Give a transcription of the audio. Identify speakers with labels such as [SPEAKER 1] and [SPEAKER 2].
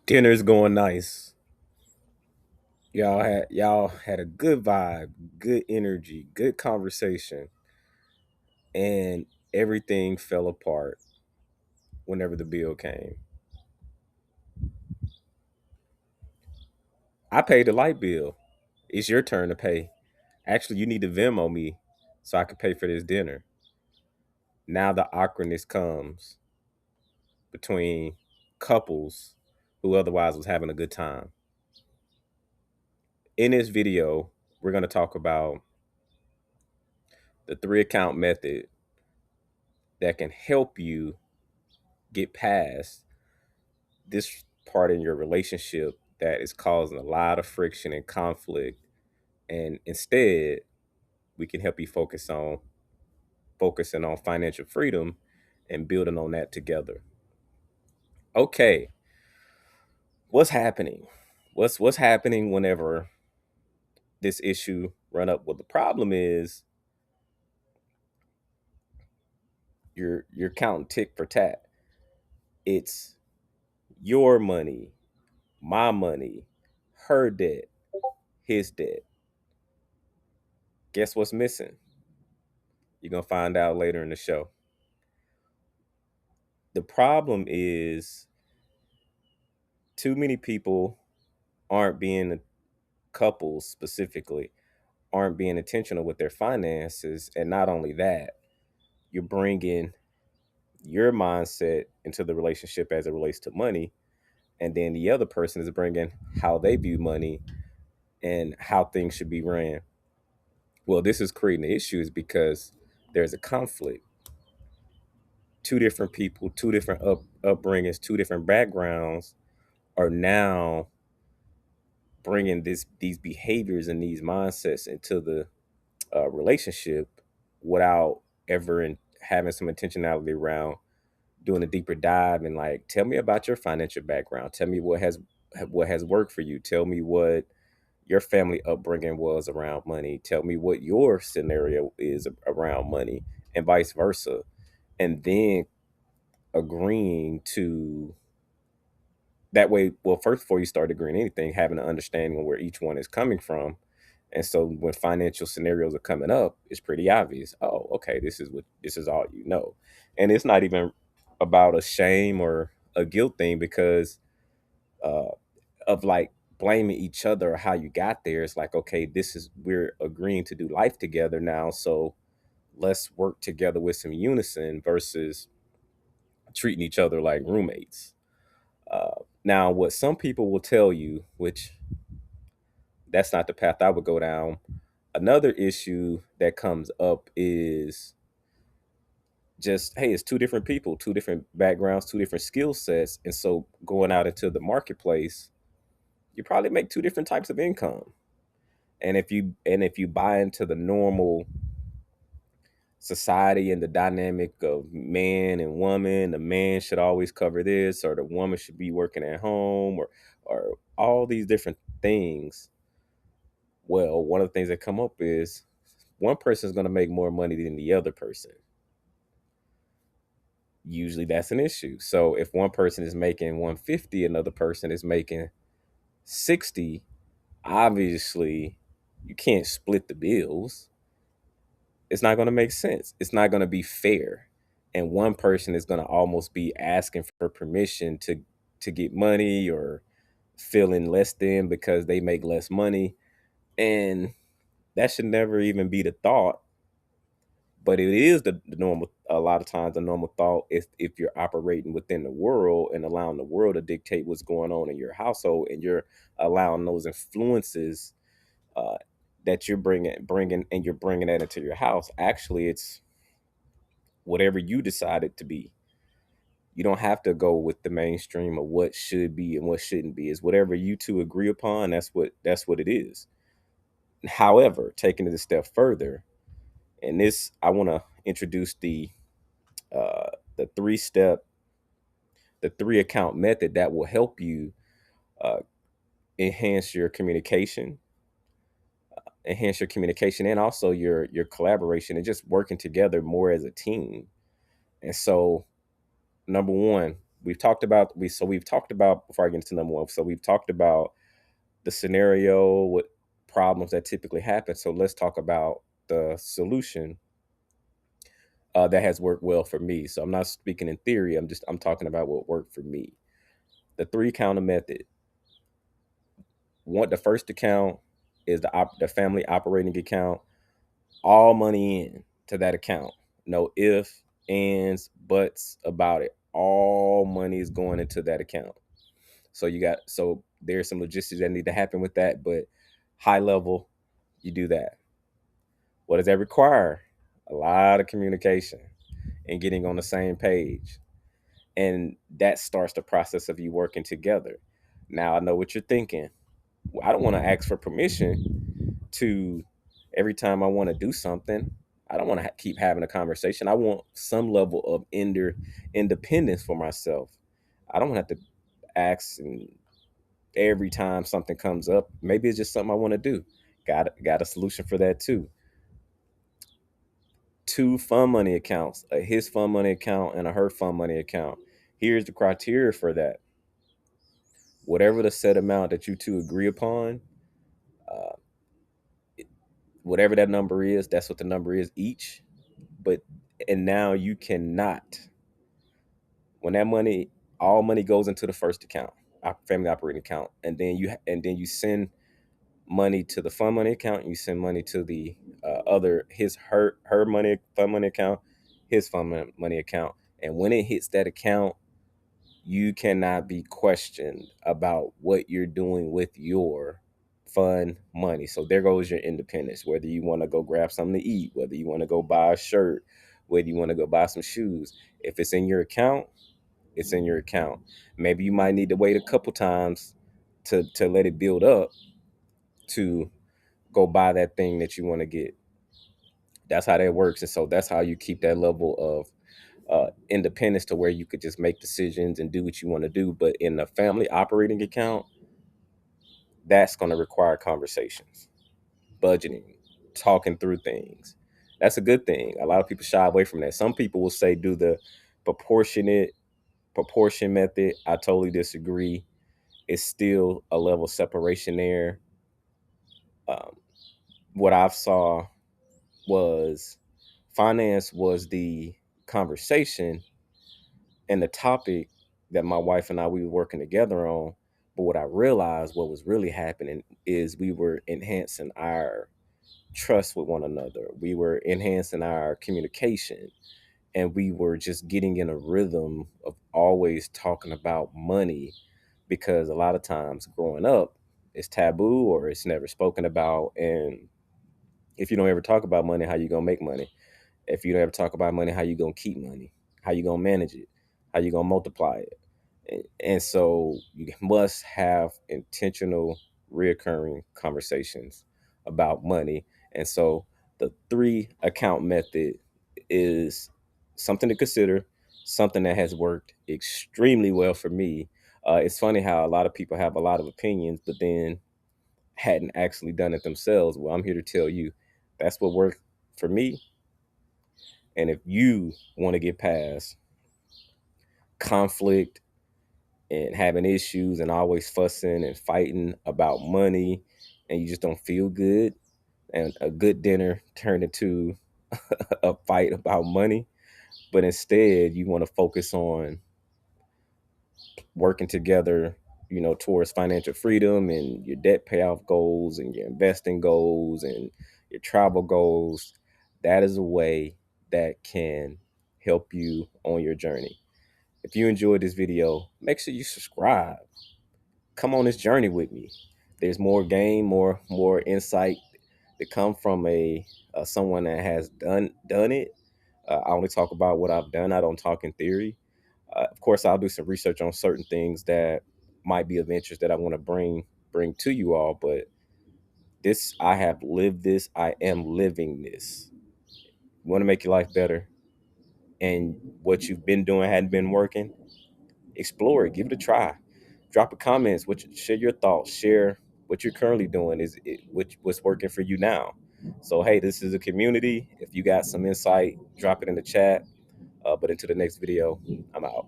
[SPEAKER 1] Dinner's going nice. Y'all had a good vibe, good energy, good conversation, and everything fell apart whenever the bill came. I paid the light bill. It's your turn to pay. Actually, you need to Venmo me so I can pay for this dinner. Now the awkwardness comes between couples who otherwise was having a good time. In this video, we're going to talk about the three account method that can help you get past this part in your relationship that is causing a lot of friction and conflict, and instead we can help you focusing on financial freedom and building on that together. Okay, what's happening? What's happening whenever this issue run up? Well, the problem is you're counting tick for tat. It's your money, my money, her debt, his debt. Guess what's missing? You're gonna find out later in the show. The problem is too many people aren't being couples specifically aren't being intentional with their finances, and not only that, you're bringing your mindset into the relationship as it relates to money, and then the other person is bringing how they view money and how things should be ran. Well, this is creating issues because there's a conflict. Two different people, two different upbringings, two different backgrounds are now bringing these behaviors and these mindsets into the relationship without ever having some intentionality around doing a deeper dive and like, tell me about your financial background, tell me what has worked for you, tell me what your family upbringing was around money, tell me what your scenario is around money, and vice versa. And then agreeing to that way, well, first, before you start agreeing anything, having an understanding of where each one is coming from. And so when financial scenarios are coming up, it's pretty obvious. Oh, okay, this is all you know. And it's not even about a shame or a guilt thing, because uh of like blaming each other or how you got there. It's like, okay, we're agreeing to do life together now, so let's work together with some unison versus treating each other like roommates. Now, what some people will tell you, which that's not the path I would go down. Another issue that comes up is just, hey, it's two different people, two different backgrounds, two different skill sets. And so going out into the marketplace, you probably make two different types of income. And if you buy into the normal society and the dynamic of man and woman, the man should always cover this, or the woman should be working at home, or all these different things. Well, one of the things that come up is one person is going to make more money than the other person. Usually that's an issue. So if one person is making 150, another person is making 60, obviously you can't split the bills. It's not going to make sense. It's not going to be fair. And one person is going to almost be asking for permission to get money, or feeling less than because they make less money. And that should never even be the thought. But it is the normal, a lot of times the normal thought, if you're operating within the world and allowing the world to dictate what's going on in your household, and you're allowing those influences uh, that you're bringing and you're bringing that into your house. Actually, it's whatever you decide it to be. You don't have to go with the mainstream of what should be and what shouldn't be. It's whatever you two agree upon. That's what it is. However, taking it a step further, and this, I want to introduce uh, the the three account method that will help you uh, enhance your communication, and also your collaboration, and just working together more as a team. And so, number one, we've talked about, before I get into number one, so we've talked about the scenario, what problems that typically happen. So let's talk about the solution that has worked well for me. So I'm not speaking in theory. I'm talking about what worked for me. The three counter method. The first account is the family operating account. All money in to that account. No if, ands, buts about it. All money is going into that account. So there's some logistics that need to happen with that, but high level, you do that. What does that require? A lot of communication and getting on the same page. And that starts the process of you working together. Now I know what you're thinking. Well, I don't want to ask for permission to every time I want to do something. I don't want to keep having a conversation. I want some level of independence for myself. I don't have to ask and every time something comes up. Maybe it's just something I want to do. Got a solution for that too. Two fund money accounts, a his fund money account and a her fund money account. Here's the criteria for that. Whatever the set amount that you two agree upon, uh, whatever that number is, that's what the number is each. But and now you cannot, when that money, all money goes into the first account, family operating account, and then you send money to the fund money account, and you send money to the other his her money fund money account, his money account, and when it hits that account, you cannot be questioned about what you're doing with your fun money. So there goes your independence. Whether you want to go grab something to eat, whether you want to go buy a shirt, whether you want to go buy some shoes, if it's in your account, it's in your account. Maybe you might need to wait a couple times to let it build up to go buy that thing that you want to get. That's how that works. And so that's how you keep that level of independence to where you could just make decisions and do what you want to do. But in the family operating account, that's going to require conversations, budgeting, talking through things. That's a good thing. A lot of people shy away from that. Some people will say do the proportionate proportion method. I totally disagree. It's still a level of separation there. Um, what I've saw was finance was the conversation and the topic that my wife and we were working together on. But what I realized, what was really happening is we were enhancing our trust with one another. We were enhancing our communication, and we were just getting in a rhythm of always talking about money, because a lot of times growing up, it's taboo or it's never spoken about. And if you don't ever talk about money, how you gonna make money? If you don't ever talk about money, how you gonna keep money? How you gonna manage it? How you gonna multiply it? And so you must have intentional, reoccurring conversations about money. And so the three account method is something to consider, something that has worked extremely well for me. It's funny how a lot of people have a lot of opinions, but then hadn't actually done it themselves. Well, I'm here to tell you that's what worked for me. And if you want to get past conflict and having issues and always fussing and fighting about money, and you just don't feel good, and a good dinner turned into a fight about money, but instead you want to focus on working together, towards financial freedom and your debt payoff goals and your investing goals and your travel goals. That is a way that can help you on your journey. If you enjoyed this video, make sure you subscribe. Come on this journey with me. There's more game, more insight that come from a someone that has done it. I only talk about what I've done. I don't talk in theory. Of course, I'll do some research on certain things that might be of interest that I want to bring to you all. But this, I have lived this. I am living this. You want to make your life better, and what you've been doing hadn't been working. Explore it. Give it a try. Drop a comments. Share your thoughts. Share what you're currently doing. What's working for you now. So hey, this is a community. If you got some insight, drop it in the chat. But into the next video, I'm out.